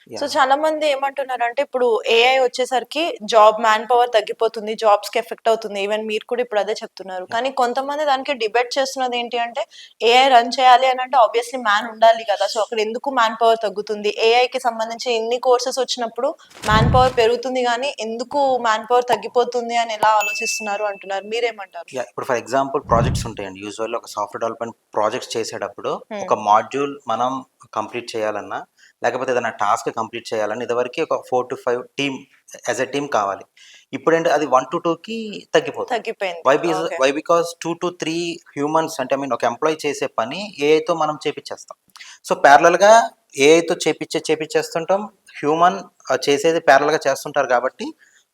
So yeah! చాలా మంది ఏమంటున్నారంటే ఇప్పుడు ఏఐ వచ్చేసరికి మ్యాన్ పవర్ తగ్గిపోతుంది. జాబ్స్‌కి ఎఫెక్ట్ అవుతుంది. ఈవెన్ మీరు కూడా ఇప్పుడు అదే చెప్తున్నారు. యాహ్! కానీ కొంతమంది దానికి డిబేట్ చేస్తున్నది ఏంటి అంటే ఏఐ రన్ చేయాలి అనంటే ఆబ్వియస్‌లీ మ్యాన్ ఉండాలి కదా! సో అక్కడ ఎందుకు మ్యాన్ పవర్ తగ్గుతుంది? ఏఐకి సంబంధించి ఇన్ని కోర్సెస్ వచ్చినప్పుడు మ్యాన్ పవర్ పెరుగుతుంది గానీ ఎందుకు మ్యాన్ పవర్ తగ్గిపోతుంది అని ఎలా ఆలోచిస్తున్నారు అంటున్నారు. మీరేమంటారు? ఇప్పుడు ఫర్ ఎగ్జాంపుల్ ప్రాజెక్ట్స్ ఉంటాయండి. యూజువల్లీ ఒక సాఫ్ట్‌వేర్ డెవలప్‌మెంట్ ప్రాజెక్ట్స్ చేసేటప్పుడు హ్మ్. ఒక మాడ్యూల్ మనం కంప్లీట్ చేయాలన్నా, లేకపోతే ఏదైనా టాస్క్ కంప్లీట్ చేయాలన్నా ఇదివరకి ఒక 4-5 టీమ్ యాస్ ఎ టీమ్ కావాలి. ఇప్పుడేంటి అది 1-2కి తగ్గిపోతుంది. తగ్గిపోయింది. ఓకే. వై బికాజ్ 2-3 హ్యూమన్స్ అంటే ఒక ఎంప్లాయీ చేసే పని ఏఐతో మనం చేపిచ్చేస్తాం. సో, ప్యారలల్‌గా ఏఐతో చేపిచ్చేస్తుంటాం. హ్యూమన్ చేసేది ప్యారలల్‌గా చేస్తుంటారు కాబట్టి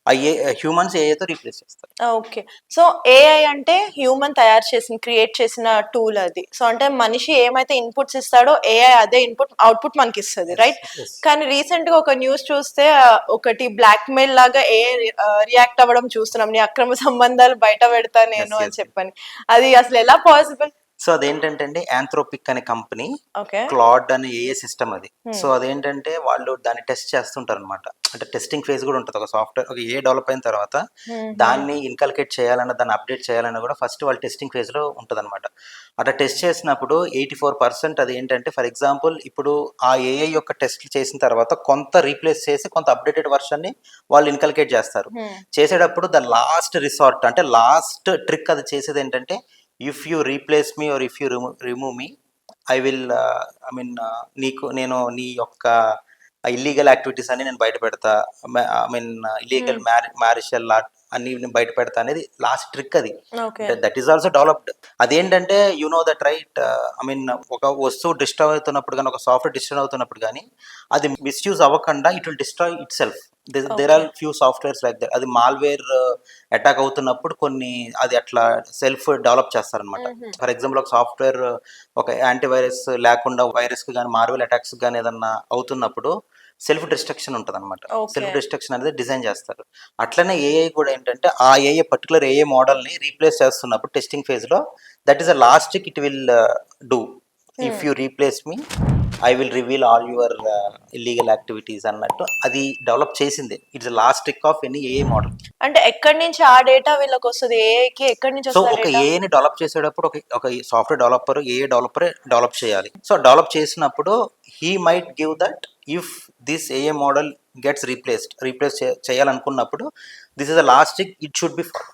ఆ హ్యూమన్స్ ఏఐతో రీప్లేస్ చేస్తారు. ఓకే. సో, ఏఐ అంటే హ్యూమన్ తయారు చేసిన, క్రియేట్ చేసిన టూల్ అది. సో, అంటే మనిషి ఏమైతే ఇన్‌పుట్స్ ఇస్తాడో ఏఐ అదే అవుట్‌పుట్ మనకిస్తది. యెస్. రైట్? యెస్. కానీ రీసెంట్‌గా ఒక న్యూస్ చూస్తే ఒకటి బ్లాక్‌మెయిల్ లాగా ఏఐ రియాక్ట్ అవ్వడం చూస్తున్నాం. నీ అక్రమ సంబంధాలు బయట పెడతా యెస్. నేను అని యెస్. చెప్పని. అది అసలెలా పాసిబుల్? సో, అదేంటంటే అండి యాంథ్రోపిక్ అనే కంపెనీ ఓకే. క్లాడ్ అనే ఏఐ సిస్టమ్ అది. సో, హ్మ్. అదేంటంటే వాళ్ళు దాన్ని టెస్ట్ చేస్తుంటారనమాట. అంటే టెస్టింగ్ ఫేజ్ కూడా ఉంటది. ఒక సాఫ్ట్‌వేర్ ఒక ఏఐ డెవలప్ అయిన తర్వాత హుహు. దాన్ని ఇన్కల్కేట్ చేయాలన్నా, దాన్ని అప్డేట్ చేయాలన్నా కూడా ఫస్ట్ వాళ్ళు టెస్టింగ్ ఫేజ్‌లో ఉంటదనమాట. అట్లా టెస్ట్ చేసినప్పుడు 84% అదేంటంటే ఫర్ ఎగ్జాంపుల్ ఇప్పుడు ఆ ఏఐ యొక్క టెస్ట్‌లు చేసిన తర్వాత కొంత రీప్లేస్ చేసి కొంత అప్డేటెడ్ వెర్షన్‌ని వాళ్ళు ఇన్కల్కేట్ చేస్తారు. హ్మ్. చేసేటప్పుడు ద లాస్ట్ రిసార్ట్ అంటే లాస్ట్ ట్రిక్ అది చేసేదేంటంటే if you replace me or if you remove me I will నేను నీ యొక్క ఇల్లీగల్ యాక్టివిటీస్ అన్ని నేను బయట పెడతా. ఇల్లీగల్ హ్మ్. మ్యారిషల్ అన్ని నేను బయట పెడతా అనేది లాస్ట్ ట్రిక్ అది. ఓకే. అంటే దట్ ఈస్ ఆల్సో డెవలప్డ్. అదేంటంటే యు నో దట్ రైట్. ఒక వస్తువు డిస్ట్రాయ్ అవుతున్నప్పుడు కానీ ఒక సాఫ్ట్వేర్ డిస్ట్రాయ్ అవుతున్నప్పుడు కానీ అది మిస్యూజ్ అవ్వకుండా it will destroy itself. There okay. Are few softwares like that. అది మాల్వేర్ అటాక్ అవుతున్నప్పుడు కొన్ని అది అట్లా సెల్ఫ్ డెవలప్ చేస్తారనమాట. హుహు. ఫర్ ఎగ్జాంపుల్ ఒక సాఫ్ట్వేర్ ఒక యాంటీవైరస్ లేకుండా వైరస్కి కానీ మార్వెల్ అటాక్స్ కానీ ఏదన్నా అవుతున్నప్పుడు సెల్ఫ్ డిస్ట్రక్షన్ ఉంటదనమాట. ఓకే. సెల్ఫ్ డిస్ట్రక్షన్ అనేది డిజైన్ చేస్తారు. అట్లనే ఏఐ కూడా ఏంటంటే ఆ పర్టికులర్ ఏఐ మోడల్‌ని రీప్లేస్ చేస్తున్నప్పుడు టెస్టింగ్ ఫేజ్‌లో that is the last tick it will do. If హ్మ్. You replace me I will reveal all your illegal activities అన్నట్టు అది డెవలప్ చేసిందే. It's the last trick of any AI model. అంటే ఎక్కడి నుంచి ఆ డేటా వీళ్ళకొస్తది? ఏఐకి ఎక్కడి సో, నుంచొస్తది ఆ ఒక డేటా? ఏఐని డెవలప్ చేసేటప్పుడు ఒక సాఫ్ట్‌వేర్ డెవలపర్, ఏఐ డెవలపరే డెవలప్ చేయాలి. సో, డెవలప్ చేసినప్పుడు he might give that if this AI model gets replace చేయాలనుకున్నప్పుడు this is the last thing it should be followed.